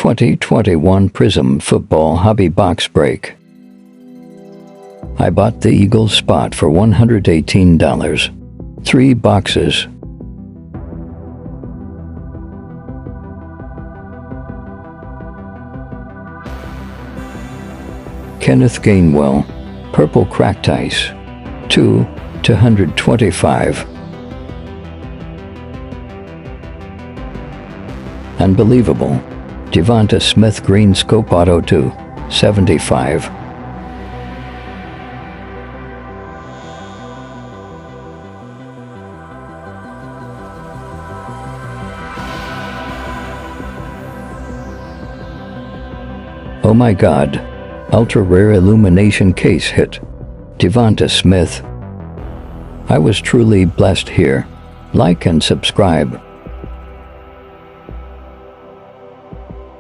2021 Prizm Football Hobby Box Break. I bought the Eagles spot for $118. 3 boxes. Kenneth Gainwell, Purple Cracked Ice, 2/125. Unbelievable. Devonta Smith Green Scope Auto 2/75. Oh my God. Ultra Rare Illumination Case Hit. Devonta Smith. I was truly blessed here. Like and subscribe.